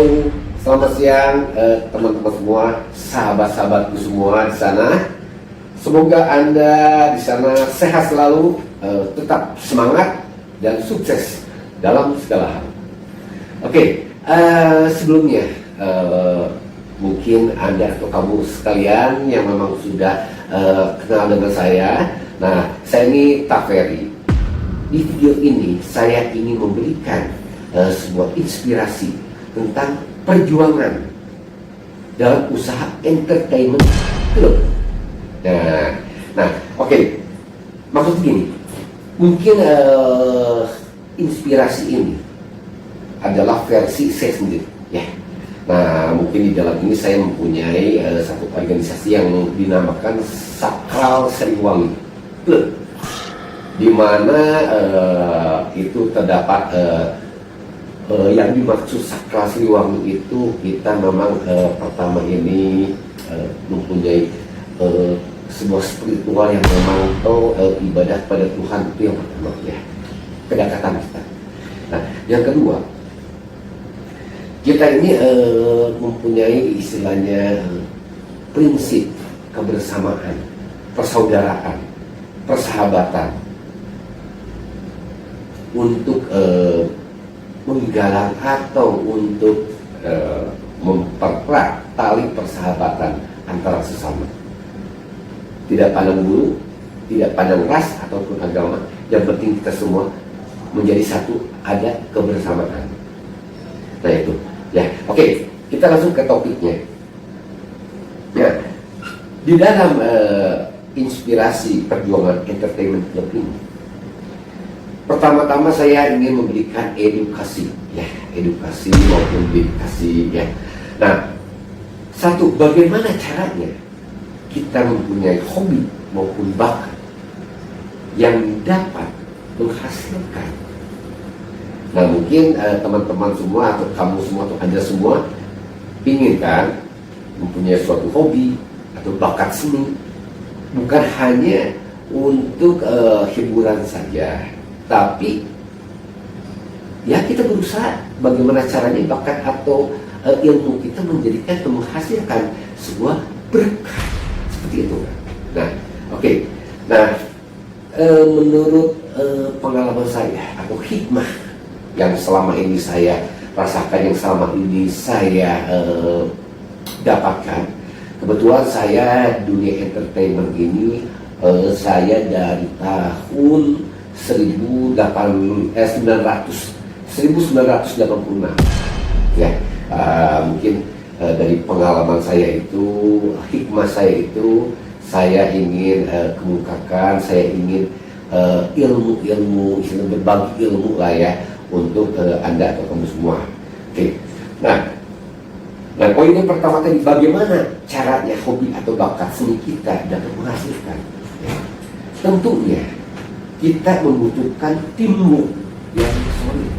Halo, selamat siang teman-teman semua, sahabat-sahabatku semua di sana. Semoga Anda di sana sehat selalu, tetap semangat dan sukses dalam segala hal. Oke, sebelumnya mungkin Anda atau kamu sekalian yang memang sudah kenal dengan saya. Nah, saya ini Taferi. Di video ini saya ingin memberikan sebuah inspirasi tentang perjuangan dalam usaha entertainment club. Nah, oke. Maksud gini, mungkin inspirasi ini adalah versi saya sendiri, ya. Nah, mungkin di dalam ini saya mempunyai satu organisasi yang dinamakan Sakral Sriwangi Club, di mana itu terdapat yang dimaksud Sakral Sriwangi itu kita memang pertama ini mempunyai sebuah spiritual yang memang ibadah pada Tuhan itu yang pertama, ya, kedekatan kita. Nah, yang kedua, kita ini mempunyai istilahnya prinsip kebersamaan, persaudaraan, persahabatan untuk menggalang atau untuk mempererat tali persahabatan antara sesama. Tidak pandang bulu, tidak pandang ras ataupun agama. Yang penting kita semua menjadi satu, ada kebersamaan. Nah itu, ya. Oke, kita langsung ke topiknya. Nah, di dalam inspirasi perjuangan entertainment club ini, pertama-tama saya ingin memberikan edukasi, ya, edukasi maupun dedikasi, ya. Nah, satu, bagaimana caranya kita mempunyai hobi maupun bakat yang dapat menghasilkan. Nah, mungkin teman-teman semua atau kamu semua atau Anda semua ingin kan mempunyai suatu hobi atau bakat seni, bukan hanya untuk hiburan saja, tapi ya kita berusaha bagaimana caranya bakat atau ilmu kita menjadikan atau menghasilkan sebuah berkah seperti itu. Nah, oke. Nah, menurut pengalaman saya atau hikmah yang selama ini saya rasakan, yang selama ini saya dapatkan, kebetulan saya dunia entertainment ini saya dari tahun 1986, ya. Mungkin dari pengalaman saya itu, hikmah saya itu, saya ingin kemukakan, saya ingin ilmu-ilmu, berbagi ilmu lah ya, untuk Anda atau kamu semua. Oke. Nah, poin yang pertama tadi, bagaimana caranya hobi atau bakat seni kita dapat menghasilkan, ya. Tentunya kita membutuhkan teamwork yang solid,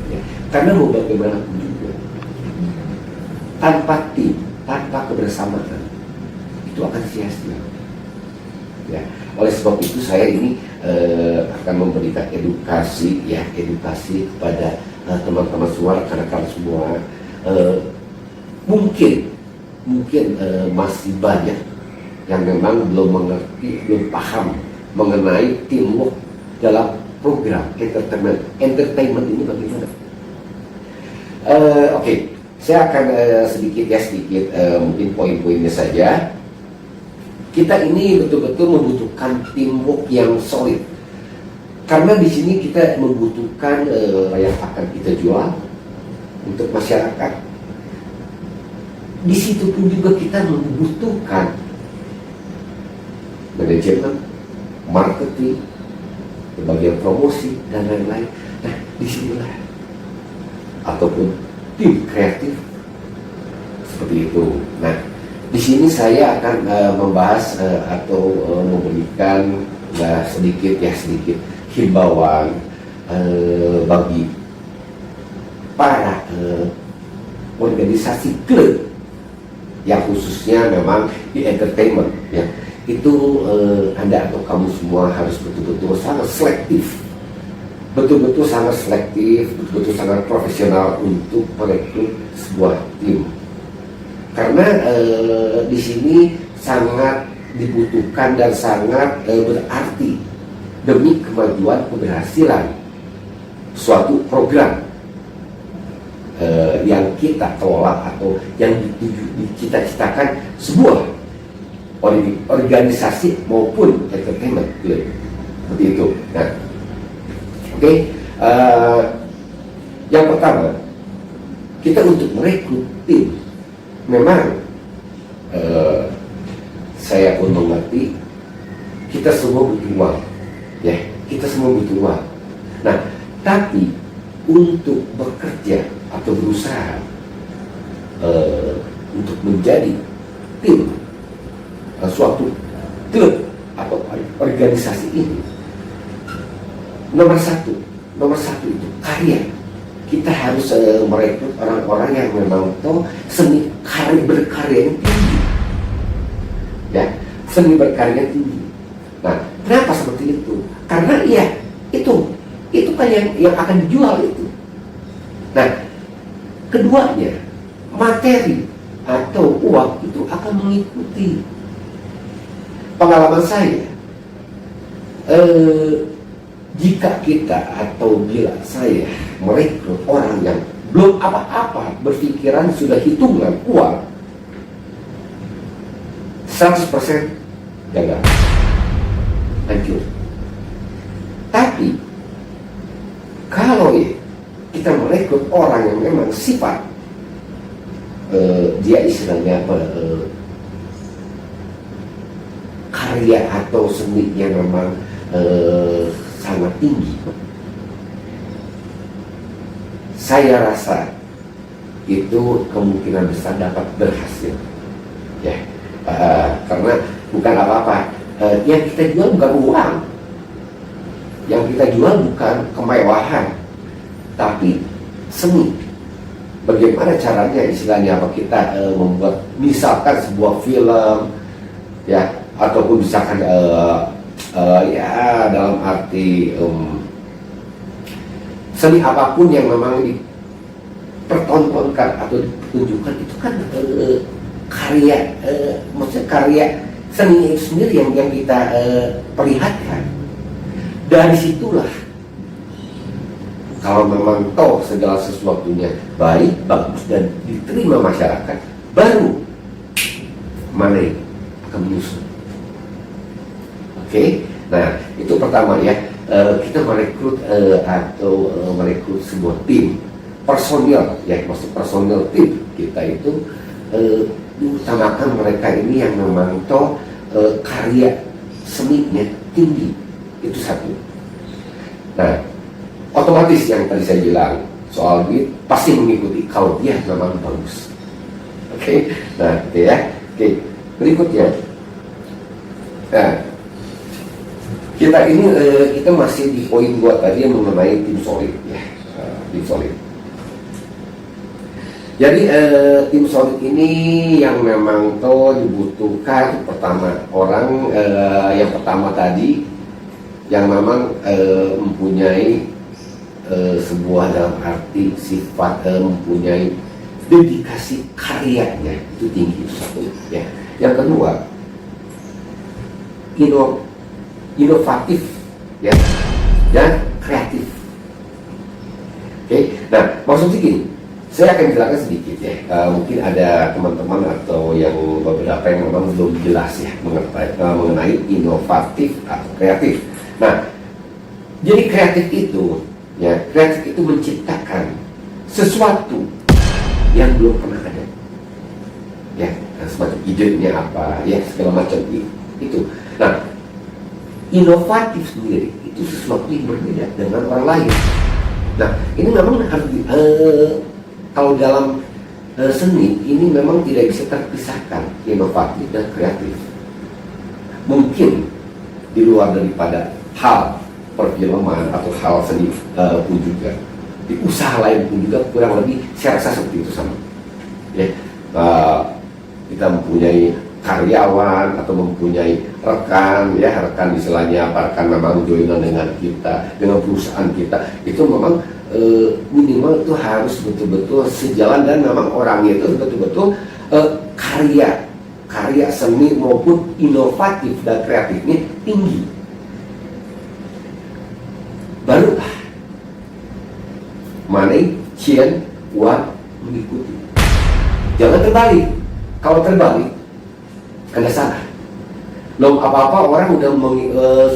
ya. Karena mau bagaimanapun juga, tanpa tim, tanpa kebersamaan, itu akan sia-sia, ya. Oleh sebab itu saya ini akan memberikan edukasi, ya, edukasi kepada teman-teman semua, rekan-rekan semua. Mungkin masih banyak yang memang belum mengerti, belum paham mengenai teamwork dalam program entertainment ini bagaimana. Oke, saya akan sedikit mungkin poin-poinnya saja. Kita ini betul-betul membutuhkan teamwork yang solid, karena di sini kita membutuhkan yang akan kita jual untuk masyarakat. Di situ pun juga kita membutuhkan manajemen, marketing, bagian promosi dan lain-lain. Nah, disinilah, ataupun tim kreatif seperti itu. Nah, di sini saya akan membahas atau memberikan sedikit himbauan bagi para organisasi klub yang khususnya memang di entertainment, ya. Itu Anda atau kamu semua harus betul-betul sangat selektif betul-betul sangat selektif, betul-betul sangat profesional untuk merekrut sebuah tim. Karena di sini sangat dibutuhkan dan sangat berarti demi kemajuan keberhasilan suatu program yang kita kelola atau yang dicita-citakan sebuah organisasi maupun entertainment film. Seperti itu. Nah, oke. Yang pertama, kita untuk merekrut tim memang saya pun mengerti kita semua butuh uang, ya, kita semua butuh uang. Nah, tapi untuk bekerja atau berusaha untuk menjadi tim suatu klub atau organisasi ini, nomor satu itu karya. Kita harus merekrut orang-orang yang memang seni berkarya yang tinggi, ya, seni berkarya tinggi. Nah, kenapa seperti itu? Karena ya itu kan yang akan dijual itu. Nah, keduanya, materi atau uang itu akan mengikuti. Pengalaman saya, jika kita atau bila saya merekrut orang yang belum apa-apa, berpikiran sudah hitungan uang, 100% gagal, hancur. Tapi kalau kita merekrut orang yang memang sifat dia istilahnya apa, karya atau seni yang memang sangat tinggi, saya rasa itu kemungkinan besar dapat berhasil, ya. Karena bukan apa-apa, yang kita jual bukan uang, yang kita jual bukan kemewahan, tapi seni. Bagaimana caranya, istilahnya apa, kita membuat misalkan sebuah film, ya, ataupun misalkan ya dalam arti seni apapun yang memang dipertontonkan atau ditunjukkan, itu kan karya, maksudnya karya seni itu sendiri yang kita perlihatkan. Dari situlah, kalau memang segala sesuatunya baik, bagus dan diterima masyarakat, baru mana akan menyusul. Oke, nah itu pertama ya, kita merekrut atau merekrut sebuah tim personil, ya, maksud personil tim kita itu diutamakan mereka ini yang memang karya seninya tinggi, itu satu. Nah, otomatis yang tadi saya bilang soal duit pasti mengikuti kalau dia memang bagus. Oke, nah gitu ya. Oke, berikutnya, nah, kita ini kita masih di poin 2 tadi yang mengenai tim solid, ya, tim solid. Jadi tim solid ini yang memang dibutuhkan pertama orang yang pertama tadi yang memang mempunyai sebuah dalam arti sifat mempunyai dedikasi karyanya itu tinggi, itu satu, ya. Yang kedua, inovatif, ya, dan kreatif. Oke, nah maksudnya gini, saya akan jelaskan sedikit, ya. Mungkin ada teman-teman atau yang beberapa yang memang belum jelas, ya, mengenai inovatif atau kreatif. Nah, jadi kreatif itu, ya, kreatif itu menciptakan sesuatu yang belum pernah ada, ya, semacam idenya apa, ya, segala macam itu. Nah, inovatif sendiri itu sesuatu yang berbeda dengan orang lain. Nah, ini memang harus kalau dalam seni ini memang tidak bisa terpisahkan inovatif dan kreatif. Mungkin di luar daripada hal perfilman atau hal seni pun juga, di usaha lain pun juga kurang lebih saya rasa seperti itu sama, ya. Kita mempunyai karyawan atau mempunyai rekan, ya rekan istilahnya apa, rekan memang joinan dengan kita, dengan perusahaan kita, itu memang minimal itu harus betul-betul sejalan, dan memang orangnya itu betul-betul karya seni maupun inovatif dan kreatifnya tinggi. Barulah Maneh Cien Wan mengikuti. Jangan terbalik. Kalau terbalik, Anda salah. Belum apa-apa orang udah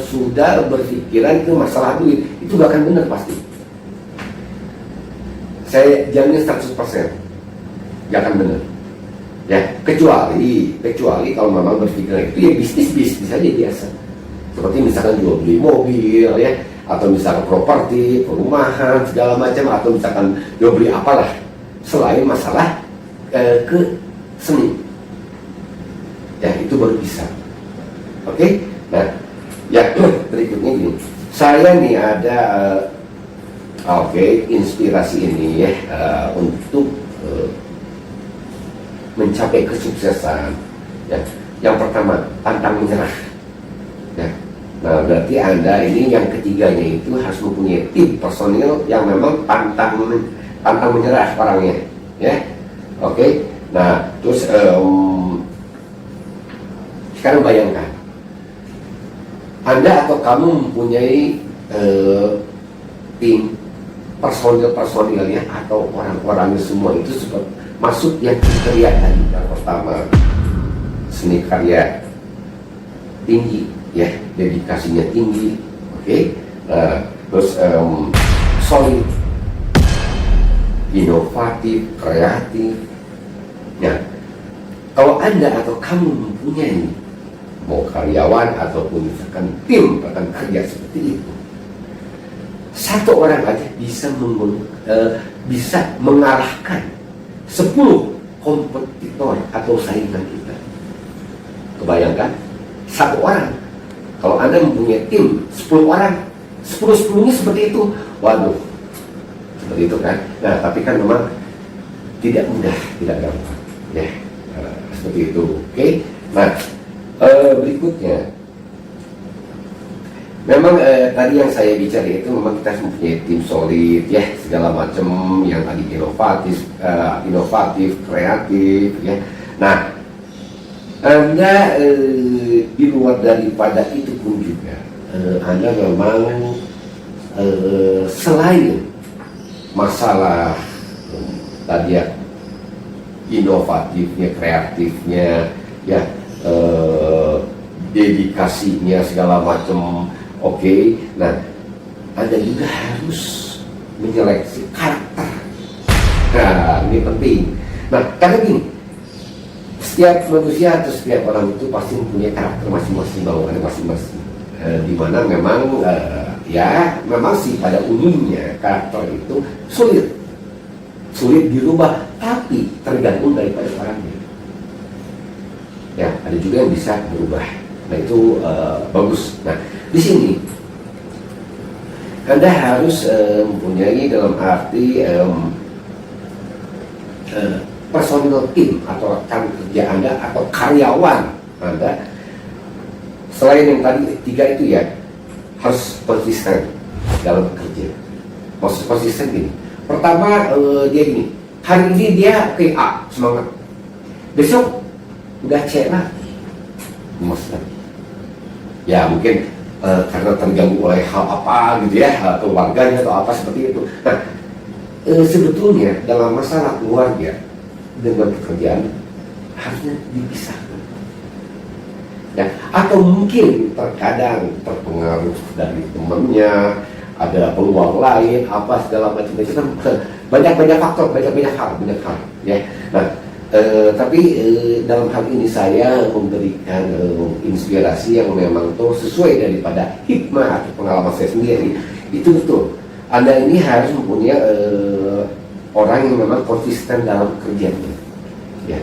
sudah berpikiran itu masalah duit, itu gak akan benar pasti. Saya jamin 100% gak akan benar. Ya, kecuali kalau memang berpikiran itu ya bisnis aja biasa. Seperti misalkan jual beli mobil, ya, atau misalkan properti, perumahan, segala macam, atau misalkan jual beli apalah selain masalah ke seni. Ya, itu baru bisa. Oke? Nah, ya berikutnya gini. Saya nih ada inspirasi ini ya untuk mencapai kesuksesan. Ya. Yang pertama, pantang menyerah. Ya. Nah, berarti Anda ini yang ketiganya itu harus mempunyai tim personil yang memang pantang menyerah orangnya. Ya. Oke. Nah, terus sekarang bayangkan Anda atau kamu mempunyai tim personilnya atau orang-orangnya semua itu masuk yang kriteria tadi. Yang pertama, seni karya tinggi, ya, dedikasinya tinggi, oke. Terus solid, inovatif, kreatif. Nah, kalau Anda atau kamu mempunyai mau karyawan ataupun misalkan tim rekan kerja seperti itu, satu orang aja bisa mengalahkan 10 kompetitor atau saingan kita. Kebayangkan, satu orang. Kalau Anda mempunyai tim 10 orang, 10-10-nya seperti itu, waduh, seperti itu kan. Nah, tapi kan memang tidak mudah, tidak gampang, ya, seperti itu. Oke. Nah, berikutnya, memang tadi yang saya bicara itu memang kita mempunyai tim solid, ya, segala macam yang tadi inovatif, kreatif, ya. Nah, Anda di luar daripada itu pun juga Anda memang selain masalah tadi ya inovatifnya, kreatifnya, ya, dedikasinya segala macam. Oke. Nah, Anda juga harus menyeleksi karakter. Nah, ini penting. Nah, karena gini, setiap manusia atau setiap orang itu pasti mempunyai karakter masing-masing, bawaan masing-masing. Dimana memang ya memang sih pada umumnya karakter itu sulit dirubah, tapi tergantung daripada orangnya. Ya, ada juga yang bisa berubah. Nah, itu bagus. Nah, di sini Anda harus mempunyai dalam arti personil tim atau rekan kerja Anda atau karyawan Anda. Selain yang tadi 3 itu ya, harus konsisten dalam bekerja. Maksud konsisten gini. Pertama, dia gini, hari ini dia oke, A, semangat. Besok udah C lagi, lemes lagi. Ya mungkin karena terganggu oleh hal apa gitu ya, keluarganya atau apa seperti itu. Nah, sebetulnya dalam masalah keluarga dengan pekerjaan harusnya dipisahkan. Ya, atau mungkin terkadang terpengaruh dari temannya, ada peluang lain, apa segala macam itu kan banyak faktor, banyak hal, ya. Nah, tapi dalam hal ini saya memberikan inspirasi yang memang tuh sesuai daripada hikmah atau pengalaman saya sendiri. Itu betul. Anda ini harus mempunyai orang yang memang konsisten dalam kerjanya. Ya.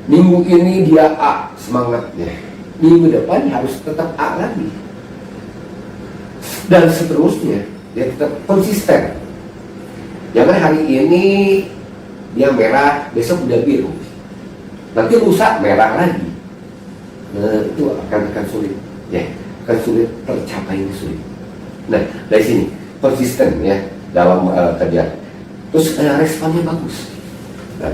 Minggu ini dia A semangatnya, minggu depan harus tetap A lagi, dan seterusnya. Dia tetap konsisten. Jangan hari ini dia merah, besok udah biru, nanti rusak merah lagi. itu akan sulit, ya, akan sulit tercapai, ini sulit. Nah, dari sini konsisten ya dalam kerja, terus responnya bagus. Nah,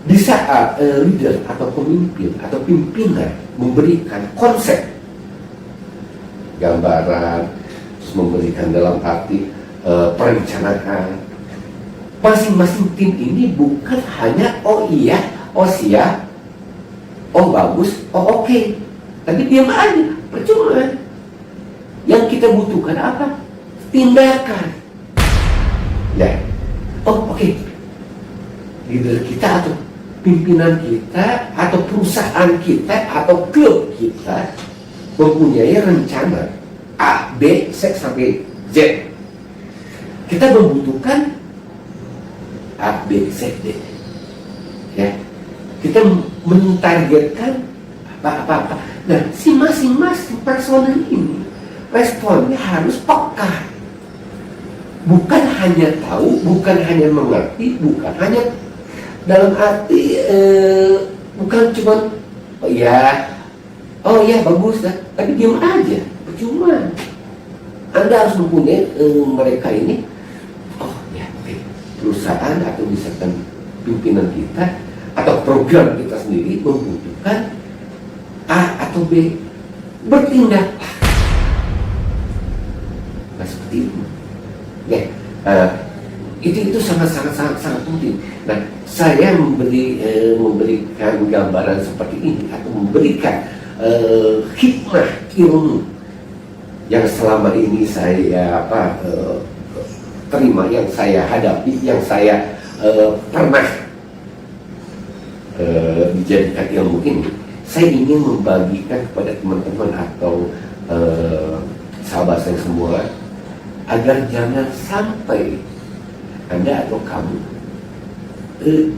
di saat leader atau pemimpin atau pimpinan memberikan konsep, gambaran, terus memberikan dalam arti perencanaan, masing-masing tim ini bukan hanya oh iya, oh siap, oh bagus, oh oke, tapi diam aja, percuma. Yang kita butuhkan apa? Tindakan. Ya, oh oke, leader kita atau pimpinan kita atau perusahaan kita atau klub kita mempunyai rencana A, B, C sampai Z. Kita membutuhkan A, B, C, D. Ya, kita mentargetkan apa. Nah, si masing-masing personel ini responnya harus peka. Bukan hanya tahu, bukan hanya mengerti, bukan hanya dalam arti bukan cuma oh ya bagus dah, tapi diam aja, percuma. Anda harus mempunyai mereka ini. Oh ya, oke. Perusahaan atau misalkan pimpinan kita atau program kita sendiri membutuhkan A atau B, bertindak. Nah, seperti itu. Ya, itu sangat penting. Nah, saya memberikan gambaran seperti ini atau memberikan hikmah ilmu yang selama ini saya terima, yang saya hadapi, yang saya pernah dijadikan ilmu ini. Saya ingin membagikan kepada teman-teman atau sahabat saya semua, agar jangan sampai Anda atau kamu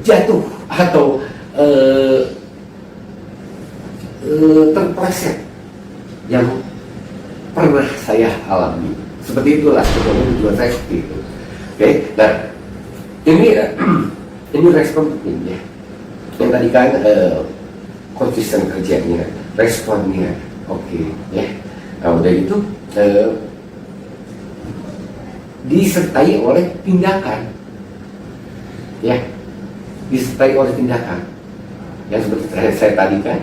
jatuh atau terpleset yang pernah saya alami. Seperti itulah sebetulnya tujuan saya seperti itu. Oke, nah ini respon pentingnya. Yang tadi kan konsisten kerjanya, responnya, oke, ya. Nah, udah itu disertai oleh tindakan, ya, disertai oleh tindakan yang seperti saya tadi kan.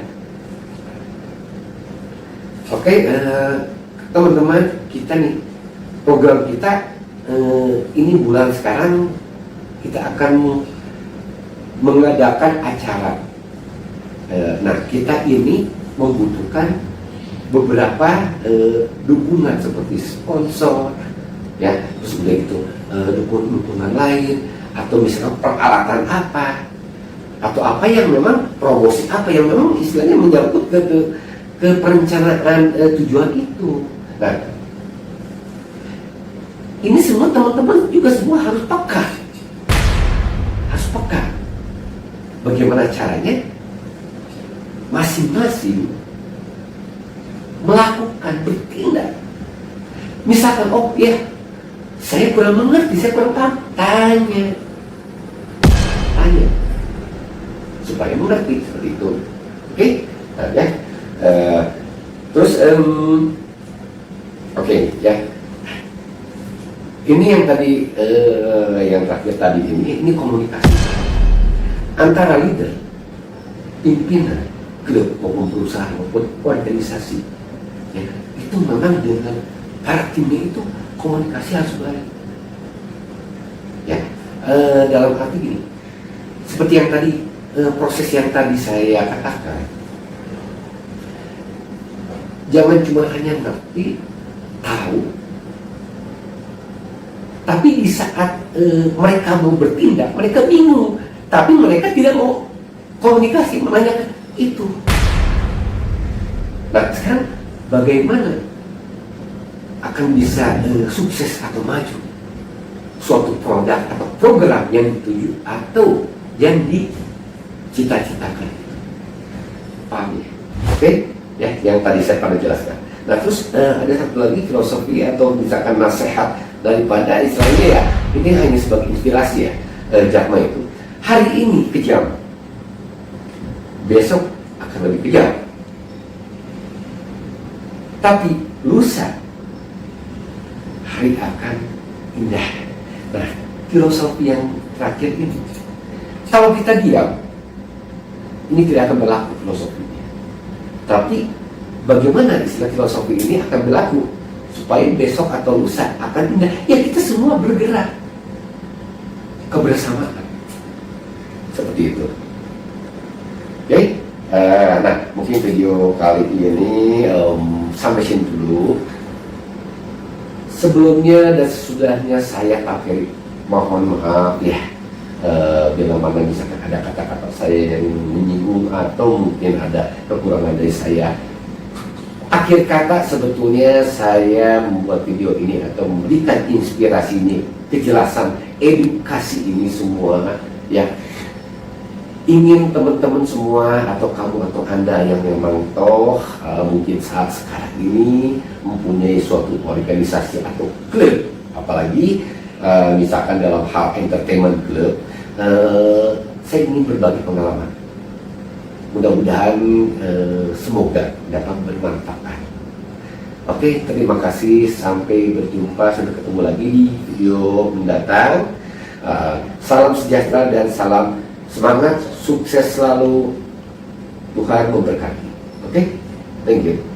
Oke, teman-teman, kita nih program kita ini bulan sekarang kita akan mengadakan acara. Nah, kita ini membutuhkan beberapa dukungan seperti sponsor, ya, terus udah itu dukungan lain, atau misalnya peralatan apa, atau apa yang memang promosi apa yang memang istilahnya menyangkut ke perencanaan tujuan itu. Nah, ini semua teman-teman juga semua harus peka, bagaimana caranya masing-masing melakukan, bertindak. Misalkan, oh ya, saya kurang mengerti, saya kurang paham, tanya supaya mengerti, seperti itu. Oke, nah, ya. Terus oke, ya. Ini yang tadi yang terakhir tadi ini komunikasi antara leader, pimpinan, klub maupun perusahaan maupun organisasi. Ya, itu memang dengan para timnya itu komunikasi harus baik. Ya, dalam arti gini, seperti yang tadi proses yang tadi saya katakan, jangan cuma hanya ngerti, tahu, tapi di saat mereka mau bertindak, mereka bingung, tapi mereka tidak mau komunikasi, menanyakan itu. Nah, sekarang bagaimana akan bisa sukses atau maju suatu produk atau program yang dituju atau yang dicita-citakan? Paham ya? Oke, ya, yang tadi saya pernah jelaskan. Nah, terus ada satu lagi filosofi atau misalkan nasihat daripada istilahnya, ya, ini hanya sebagai inspirasi ya. Jack Ma itu hari ini kejam, besok akan lebih kejam. Tapi lusa hari akan indah. Nah, filosofi yang terakhir ini, kalau kita diam, ini tidak akan berlaku filosofinya. Tapi bagaimana istilah filosofi ini akan berlaku supaya besok atau lusa akan indah? Ya kita semua bergerak kebersamaan seperti itu. Oke, nah mungkin video kali ini sampai sini dulu. Sebelumnya dan sesudahnya saya akhiri, mohon maaf ya bila mana misalkan ada kata-kata saya yang menyinggung atau mungkin ada kekurangan dari saya. Akhir kata, sebetulnya saya membuat video ini atau memberikan inspirasi ini, kejelasan, edukasi ini semua ya, ingin teman-teman semua atau kamu atau Anda yang memang mungkin saat sekarang ini mempunyai suatu organisasi atau klub, apalagi misalkan dalam hal entertainment club, saya ingin berbagi pengalaman. Mudah-mudahan semoga dapat bermanfaat. Oke, terima kasih. Sampai berjumpa, sampai ketemu lagi di video mendatang. Salam sejahtera dan salam semangat, sukses selalu, Tuhan memberkati. Oke, thank you.